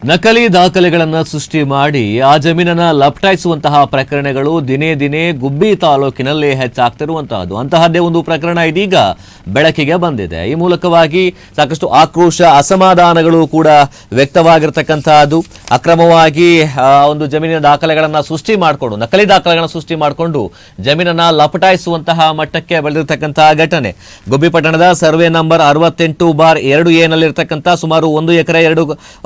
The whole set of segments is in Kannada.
ನಕಲಿ ದಾಖಲೆಗಳನ್ನು ಸೃಷ್ಟಿ ಮಾಡಿ ಆ ಜಮೀನನ್ನು ಲಪಟಾಯಿಸುವಂತಹ ಪ್ರಕರಣಗಳು ದಿನೇ ದಿನೇ ಗುಬ್ಬಿ ತಾಲೂಕಿನಲ್ಲಿ ಹೆಚ್ಚಾಗ್ತಿರುವಂತಹದ್ದು. ಅಂತಹದ್ದೇ ಒಂದು ಪ್ರಕರಣ ಇದೀಗ ಬೆಳಕಿಗೆ ಬಂದಿದೆ. ಈ ಮೂಲಕವಾಗಿ ಸಾಕಷ್ಟು ಆಕ್ರೋಶ, ಅಸಮಾಧಾನಗಳು ಕೂಡ ವ್ಯಕ್ತವಾಗಿರ್ತಕ್ಕಂತಹದ್ದು. ಅಕ್ರಮವಾಗಿ ಒಂದು ಜಮೀನಿನ ದಾಖಲೆಗಳನ್ನು ಸೃಷ್ಟಿ ಮಾಡಿಕೊಂಡು, ನಕಲಿ ದಾಖಲೆಗಳನ್ನು ಸೃಷ್ಟಿ ಮಾಡಿಕೊಂಡು ಜಮೀನನ್ನು ಲಪಟಾಯಿಸುವಂತಹ ಮಟ್ಟಕ್ಕೆ ಬೆಳೆದಿರ್ತಕ್ಕಂತಹ ಘಟನೆ ಗುಬ್ಬಿ ಪಟ್ಟಣದ ಸರ್ವೆ ನಂಬರ್ 68/2A ನಲ್ಲಿರ್ತಕ್ಕಂಥ ಸುಮಾರು 1 ಎಕರೆ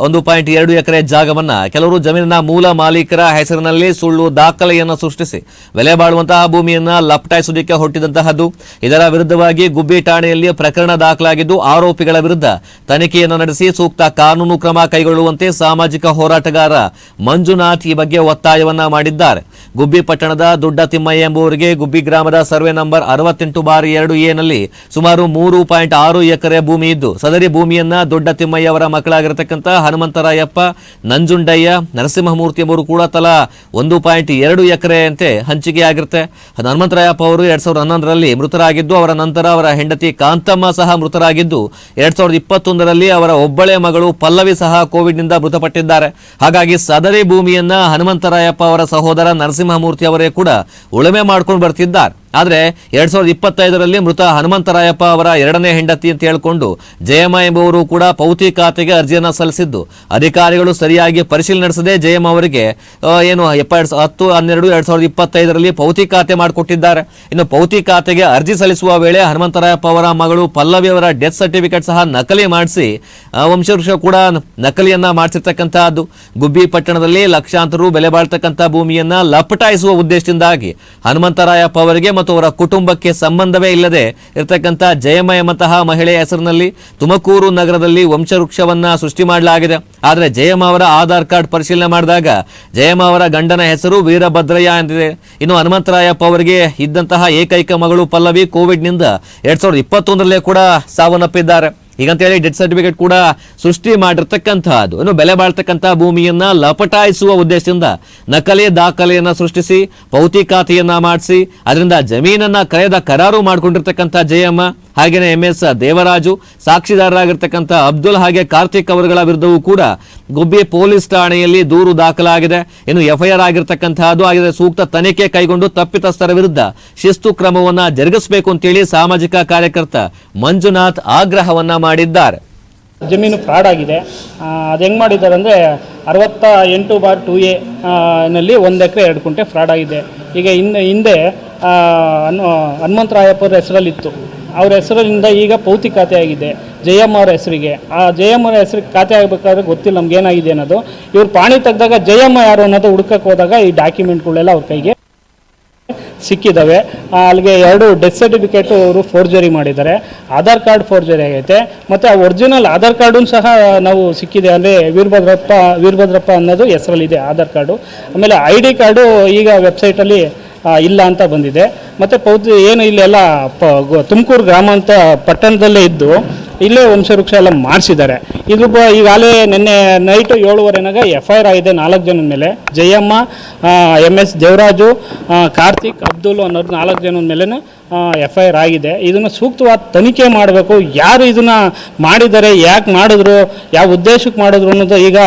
1.2 ಎಕರೆ ಜಾಗವನ್ನ ಕೆಲವರು ಜಮೀನಿನ ಮೂಲ ಮಾಲೀಕರ ಹೆಸರಿನಲ್ಲಿ ಸುಳ್ಳು ದಾಖಲೆಯನ್ನು ಸೃಷ್ಟಿಸಿ ಬೆಲೆ ಬಾಳುವಂತಹ ಭೂಮಿಯನ್ನ ಲಪಟಾಯಿಸುವುದಕ್ಕೆ ಹೊರಟಿದಂತಹದ್ದು. ಇದರ ವಿರುದ್ಧವಾಗಿ ಗುಬ್ಬಿ ಠಾಣೆಯಲ್ಲಿ ಪ್ರಕರಣ ದಾಖಲಾಗಿದ್ದು ಆರೋಪಿಗಳ ವಿರುದ್ಧ ತನಿಖೆಯನ್ನು ನಡೆಸಿ ಸೂಕ್ತ ಕಾನೂನು ಕ್ರಮ ಕೈಗೊಳ್ಳುವಂತೆ ಸಾಮಾಜಿಕ ಹೋರಾಟಗಾರ ಮಂಜುನಾಥ್ ಈ ಬಗ್ಗೆ ಒತ್ತಾಯವನ್ನ ಮಾಡಿದ್ದಾರೆ. ಗುಬ್ಬಿ ಪಟ್ಟಣದ ದೊಡ್ಡ ತಿಮ್ಮಯ್ಯ ಎಂಬುವರಿಗೆ ಗುಬ್ಬಿ ಗ್ರಾಮದ ಸರ್ವೆ ನಂಬರ್ 68/2A ನಲ್ಲಿ ಸುಮಾರು 3.6 ಎಕರೆ ಭೂಮಿ ಇದ್ದು, ಸದರಿ ಭೂಮಿಯನ್ನ ದೊಡ್ಡ ತಿಮ್ಮಯ್ಯ ಅವರ ಮಕ್ಕಳಾಗಿರತಕ್ಕಂಥ ಹನುಮಂತರಾಯಪ್ಪ, ನಂಜುಂಡಯ್ಯ, ನರಸಿಂಹಮೂರ್ತಿ ಎಂಬುವರು ಕೂಡ ತಲಾ 1.2 ಎಕರೆ ಅಂತೆ ಹಂಚಿಕೆಯಾಗಿರುತ್ತೆ. ಹನುಮಂತರಾಯಪ್ಪ ಅವರು 2011ರಲ್ಲಿ ಮೃತರಾಗಿದ್ದು, ಅವರ ನಂತರ ಅವರ ಹೆಂಡತಿ ಕಾಂತಮ್ಮ ಸಹ ಮೃತರಾಗಿದ್ದು, 2021ರಲ್ಲಿ ಅವರ ಒಬ್ಬಳೇ ಮಗಳು ಪಲ್ಲವಿ ಸಹ ಕೋವಿಡ್ನಿಂದ ಮೃತಪಟ್ಟಿದ್ದಾರೆ. ಹಾಗಾಗಿ ಸದರಿ ಭೂಮಿಯನ್ನ ಹನುಮಂತರಾಯಪ್ಪ ಅವರ ಸಹೋದರ ನರಸಿಂಹಮೂರ್ತಿ ಅವರೇ ಕೂಡ ಉಳುಮೆ ಮಾಡ್ಕೊಂಡು ಬರ್ತಿದ್ದಾರೆ. ಆದರೆ 2025ರಲ್ಲಿ ಮೃತ ಹನುಮಂತರಾಯಪ್ಪ ಅವರ ಎರಡನೇ ಹೆಂಡತಿ ಅಂತ ಹೇಳಿಕೊಂಡು ಜಯಮ್ಮ ಎಂಬುವರು ಕೂಡ ಪೌತಿ ಖಾತೆಗೆ ಅರ್ಜಿಯನ್ನು ಸಲ್ಲಿಸಿದ್ದು, ಅಧಿಕಾರಿಗಳು ಸರಿಯಾಗಿ ಪರಿಶೀಲನೆ ನಡೆಸದೆ ಜಯಮ್ಮ ಅವರಿಗೆ 10/12/2025ರಲ್ಲಿ ಪೌತಿ ಖಾತೆ ಮಾಡಿಕೊಟ್ಟಿದ್ದಾರೆ. ಇನ್ನು ಪೌತಿ ಖಾತೆಗೆ ಅರ್ಜಿ ಸಲ್ಲಿಸುವ ವೇಳೆ ಹನುಮಂತರಾಯಪ್ಪ ಅವರ ಮಗಳು ಪಲ್ಲವಿ ಅವರ ಡೆತ್ ಸರ್ಟಿಫಿಕೇಟ್ ಸಹ ನಕಲಿ ಮಾಡಿಸಿ ವಂಶವೃಕ್ಷ ಕೂಡ ನಕಲಿಯನ್ನ ಮಾಡಿಸಿರ್ತಕ್ಕಂತಹದ್ದು. ಗುಬ್ಬಿ ಪಟ್ಟಣದಲ್ಲಿ ಲಕ್ಷಾಂತರ ರು ಬೆಲೆ ಬಾಳ್ತಕ್ಕಂಥ ಭೂಮಿಯನ್ನ ಲಪಟಾಯಿಸುವ ಉದ್ದೇಶದಿಂದಾಗಿ ಹನುಮಂತರಾಯಪ್ಪ ಅವರಿಗೆ ಮತ್ತು ಅವರ ಕುಟುಂಬಕ್ಕೆ ಸಂಬಂಧವೇ ಇಲ್ಲದೆ ಇರತಕ್ಕಂಥ ಜಯಮ್ಮ ಎಂಬಂತಹ ಮಹಿಳೆಯ ಹೆಸರಿನಲ್ಲಿ ತುಮಕೂರು ನಗರದಲ್ಲಿ ವಂಶವೃಕ್ಷವನ್ನ ಸೃಷ್ಟಿ ಮಾಡಲಾಗಿದೆ. ಆದರೆ ಜಯಮ್ಮ ಅವರ ಆಧಾರ್ ಕಾರ್ಡ್ ಪರಿಶೀಲನೆ ಮಾಡಿದಾಗ ಜಯಮ್ಮ ಅವರ ಗಂಡನ ಹೆಸರು ವೀರಭದ್ರಯ್ಯ ಎಂದಿದೆ. ಇನ್ನು ಹನುಮಂತರಾಯಪ್ಪ ಅವರಿಗೆ ಇದ್ದಂತಹ ಏಕೈಕ ಮಗಳು ಪಲ್ಲವಿ ಕೋವಿಡ್ನಿಂದ 2021ರಲ್ಲೇ ಕೂಡ ಸಾವನ್ನಪ್ಪಿದ್ದಾರೆ. ಹೀಗಂತೇಳಿ ಡೆತ್ ಸರ್ಟಿಫಿಕೇಟ್ ಕೂಡ ಸೃಷ್ಟಿ ಮಾಡಿರ್ತಕ್ಕಂಥದ್ದು. ಇನ್ನು ಬೆಲೆ ಬಾಳ್ತಕ್ಕಂಥ ಭೂಮಿಯನ್ನ ಲಪಟಾಯಿಸುವ ಉದ್ದೇಶದಿಂದ ನಕಲಿ ದಾಖಲೆಯನ್ನ ಸೃಷ್ಟಿಸಿ ಪೌತಿ ಖಾತೆಯನ್ನ ಮಾಡಿಸಿ ಅದರಿಂದ ಜಮೀನನ್ನ ಕರಾರು ಮಾಡಿಕೊಂಡಿರ್ತಕ್ಕಂಥ ಜಯಮ್ಮ, ಹಾಗೇನೆ MS ದೇವರಾಜು, ಸಾಕ್ಷಿದಾರರಾಗಿರ್ತಕ್ಕಂಥ ಅಬ್ದುಲ್ ಹಾಗೆ ಕಾರ್ತಿಕ್ ಅವರುಗಳ ವಿರುದ್ಧವೂ ಕೂಡ ಗುಬ್ಬಿ ಪೊಲೀಸ್ ಠಾಣೆಯಲ್ಲಿ ದೂರು ದಾಖಲಾಗಿದೆ. ಇನ್ನು FIR ಆಗಿರ್ತಕ್ಕಂಥದ್ದು ಆಗಿದೆ. ಸೂಕ್ತ ತನಿಖೆ ಕೈಗೊಂಡು ತಪ್ಪಿತಸ್ಥರ ವಿರುದ್ಧ ಶಿಸ್ತು ಕ್ರಮವನ್ನ ಜರುಗಿಸಬೇಕು ಅಂತೇಳಿ ಸಾಮಾಜಿಕ ಕಾರ್ಯಕರ್ತ ಮಂಜುನಾಥ್ ಆಗ್ರಹವನ್ನ ಮಾಡಿದ್ದಾರೆ. ಜಮೀನು ಫ್ರಾಡ್ ಆಗಿದೆ. ಅದು ಹೆಂಗೆ ಮಾಡಿದ್ದಾರೆ ಅಂದರೆ 68/2A ನಲ್ಲಿ 1 ಎಕರೆ 2 ಗುಂಟೆ ಫ್ರಾಡ್ ಆಗಿದೆ. ಈಗ ಹಿಂದೆ ಹನುಮಂತರಾಯಪ್ಪರ ಹೆಸರಲ್ಲಿತ್ತು. ಅವ್ರ ಹೆಸರಿಂದ ಈಗ ಪೌತಿ ಖಾತೆ ಆಗಿದೆ ಜಯಮ್ಮ ಅವರ ಹೆಸರಿಗೆ. ಆ ಜಯಮ್ಮ ಅವರ ಹೆಸರಿಗೆ ಖಾತೆ ಆಗಬೇಕಾದ್ರೆ ಗೊತ್ತಿಲ್ಲ ನಮ್ಗೆ ಏನಾಗಿದೆ ಅನ್ನೋದು. ಇವ್ರು ಪಾಣಿ ತೆಗೆದಾಗ ಜಯಮ್ಮ ಯಾರು ಅನ್ನೋದು ಹುಡುಕಕ್ಕೆ ಹೋದಾಗ ಈ ಡಾಕ್ಯುಮೆಂಟ್ಗಳೆಲ್ಲ ಅವ್ರ ಕೈಗೆ ಸಿಕ್ಕಿದ್ದಾವೆ. ಅಲ್ಲಿಗೆ 2 ಡೆತ್ ಸರ್ಟಿಫಿಕೇಟು ಅವರು ಫೋರ್ಜರಿ ಮಾಡಿದ್ದಾರೆ. ಆಧಾರ್ ಕಾರ್ಡ್ ಫೋರ್ಜರಿ ಆಗೈತೆ. ಮತ್ತು ಆ ಒರಿಜಿನಲ್ ಆಧಾರ್ ಕಾರ್ಡು ಸಹ ನಾವು ಸಿಕ್ಕಿದೆ. ಅಂದರೆ ವೀರಭದ್ರಪ್ಪ ಅನ್ನೋದು ಹೆಸರಲ್ಲಿದೆ ಆಧಾರ್ ಕಾರ್ಡು. ಆಮೇಲೆ ID ಕಾರ್ಡು ಈಗ ವೆಬ್ಸೈಟಲ್ಲಿ ಇಲ್ಲ ಅಂತ ಬಂದಿದೆ. ಮತ್ತು ಪೌತಿ ಏನು ಇಲ್ಲೆಲ್ಲ ತುಮಕೂರು ಗ್ರಾಮಾಂತರ ಪಟ್ಟಣದಲ್ಲೇ ಇದ್ದು ಇಲ್ಲೇ ವಂಶವೃಕ್ಷ ಎಲ್ಲ ಮಾಡಿಸಿದ್ದಾರೆ. ಇದು ಈಗಾಗಲೇ ನಿನ್ನೆ ನೈಟು 7:15 FIR ಆಗಿದೆ 4 ಜನದ ಮೇಲೆ. ಜಯಮ್ಮ, MS ದೇವರಾಜು, ಕಾರ್ತಿಕ್, ಅಬ್ದುಲ್ ಅನ್ನೋದು 4 ಜನದ ಮೇಲೆ FIR ಆಗಿದೆ. ಇದನ್ನು ಸೂಕ್ತವಾದ ತನಿಖೆ ಮಾಡಬೇಕು. ಯಾರು ಇದನ್ನು ಮಾಡಿದ್ದಾರೆ, ಯಾಕೆ ಮಾಡಿದ್ರು, ಯಾವ ಉದ್ದೇಶಕ್ಕೆ ಮಾಡಿದ್ರು ಅನ್ನೋದು ಈಗ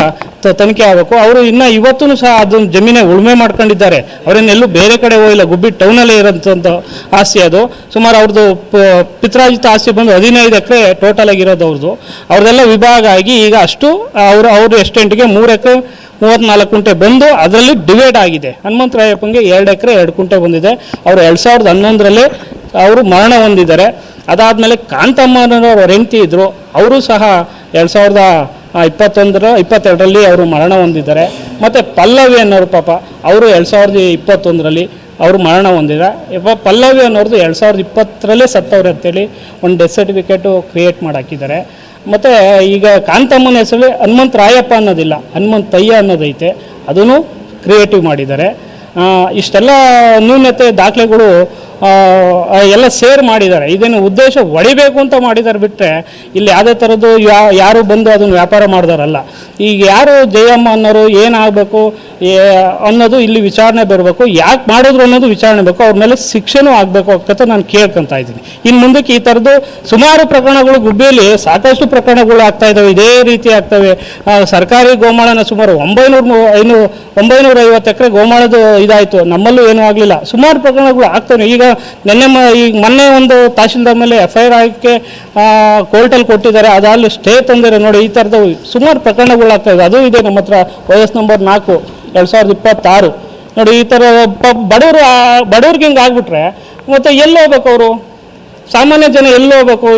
ತನಿಖೆ ಆಗಬೇಕು. ಅವರು ಇನ್ನು ಇವತ್ತೂ ಸಹ ಅದನ್ನು ಜಮೀನೇ ಉಳುಮೆ ಮಾಡ್ಕೊಂಡಿದ್ದಾರೆ. ಅವರೇನೆಲ್ಲೂ ಬೇರೆ ಕಡೆ ಹೋಗಿಲ್ಲ. ಗುಬ್ಬಿ ಟೌನಲ್ಲೇ ಇರೋಂಥ ಆಸ್ತಿ ಅದು. ಸುಮಾರು ಅವ್ರದ್ದು ಪಿತ್ರಾಜಿತ ಆಸ್ತಿ ಬಂದು 15 ಎಕರೆ ಟೋಟಲ್ ಆಗಿರೋದು ಅವ್ರದ್ದು. ಅವ್ರದ್ದೆಲ್ಲ ವಿಭಾಗ ಆಗಿ ಈಗ ಅಷ್ಟು ಅವರು ಎಷ್ಟೆಂಟಿಗೆ 3 ಎಕರೆ 34 ಗುಂಟೆ ಬಂದು ಅದರಲ್ಲಿ ಡಿವೈಡ್ ಆಗಿದೆ. ಹನುಮಂತರಾಯಪ್ಪಂಗೆ 2 ಎಕರೆ 2 ಗುಂಟೆ ಬಂದಿದೆ. ಅವರು 2011ರಲ್ಲೇ ಅವರು ಮರಣ ಹೊಂದಿದ್ದಾರೆ. ಅದಾದಮೇಲೆ ಕಾಂತಮ್ಮನವರು ಅವ್ರ ಹೆಂಡತಿ ಇದ್ದರು. ಅವರು ಸಹ 2022ರಲ್ಲಿ ಅವರು ಮರಣ ಹೊಂದಿದ್ದಾರೆ. ಮತ್ತು ಪಲ್ಲವಿ ಅನ್ನೋರು ಪಾಪ ಅವರು 2021ರಲ್ಲಿ ಅವರು ಮರಣ ಹೊಂದಿದ್ದಾರೆ. ಪಲ್ಲವಿ ಅನ್ನೋರ್ದು 2020ರಲ್ಲೇ ಸತ್ತವ್ರೆ ಅಂತೇಳಿ ಒಂದು ಡೆತ್ ಸರ್ಟಿಫಿಕೇಟು ಕ್ರಿಯೇಟ್ ಮಾಡಾಕಿದ್ದಾರೆ. ಮತ್ತು ಈಗ ಕಾಂತಮ್ಮನ ಹೆಸರಲ್ಲಿ ಹನುಮಂತರಾಯಪ್ಪ ಅನ್ನೋದಿಲ್ಲ, ಹನುಮಂತಯ್ಯ ಅನ್ನೋದೈತೆ, ಅದನ್ನು ಕ್ರಿಯೇಟಿವ್ ಮಾಡಿದ್ದಾರೆ. ಇಷ್ಟೆಲ್ಲ ನ್ಯೂನತೆ ದಾಖಲೆಗಳು ಎಲ್ಲ ಸೇರ್ ಮಾಡಿದ್ದಾರೆ. ಇದನ್ನು ಉದ್ದೇಶ ಹೊಡಿಬೇಕು ಅಂತ ಮಾಡಿದ್ದಾರೆ ಬಿಟ್ಟರೆ ಇಲ್ಲಿ ಯಾವುದೇ ಥರದ್ದು ಯಾರು ಬಂದು ಅದನ್ನು ವ್ಯಾಪಾರ ಮಾಡಿದಾರಲ್ಲ. ಈಗ ಯಾರು ಜಯಮ್ಮ ಅನ್ನೋರು ಏನಾಗಬೇಕು ಅನ್ನೋದು ಇಲ್ಲಿ ವಿಚಾರಣೆ ಬರಬೇಕು, ಯಾಕೆ ಮಾಡಿದ್ರು ಅನ್ನೋದು ವಿಚಾರಣೆ ಬೇಕು, ಅವ್ರ ಮೇಲೆ ಶಿಕ್ಷೆನೂ ಆಗಬೇಕು ಅಂತ ನಾನು ಕೇಳ್ಕೊತಾ ಇದ್ದೀನಿ. ಇನ್ನು ಮುಂದಕ್ಕೆ ಈ ಥರದ್ದು ಸುಮಾರು ಪ್ರಕರಣಗಳು ಗುಬ್ಬಿಯಲ್ಲಿ ಸಾಕಷ್ಟು ಪ್ರಕರಣಗಳು ಆಗ್ತಾ ಇದ್ದಾವೆ, ಇದೇ ರೀತಿ ಆಗ್ತವೆ. ಸರ್ಕಾರಿ ಗೋಮಾಳನ ಸುಮಾರು 950 ಎಕರೆ ಗೋಮಾಳದ ಇದಾಯಿತು, ನಮ್ಮಲ್ಲೂ ಏನೂ ಆಗಲಿಲ್ಲ. ಸುಮಾರು ಪ್ರಕರಣಗಳು ಆಗ್ತವೆ. ಈಗ ಈಗ ಮೊನ್ನೆ ಒಂದು ತಹಶೀಲ್ದಾರ್ ಮೇಲೆ FIR ಹಾಕಿ ಕೋರ್ಟಲ್ಲಿ ಕೊಟ್ಟಿದ್ದಾರೆ, ಅದಾಗಲೂ ಸ್ಟೇ ತಂದಿದ್ದಾರೆ. ನೋಡಿ, ಈ ಥರದ ಸುಮಾರು ಪ್ರಕರಣಗಳು ಆಗ್ತಾಯಿದೆ. ಅದು ಇದೆ ನಮ್ಮ ಹತ್ರ OS ನಂಬರ್ 4 2026. ನೋಡಿ, ಈ ಥರ ಬಡವ್ರಿಗೆ ಹಿಂಗೆ ಆಗ್ಬಿಟ್ರೆ ಮತ್ತೆ ಎಲ್ಲಿ ಹೋಗ್ಬೇಕು ಅವರು? ಸಾಮಾನ್ಯ ಜನ ಎಲ್ಲಿ ಹೋಗ್ಬೇಕು?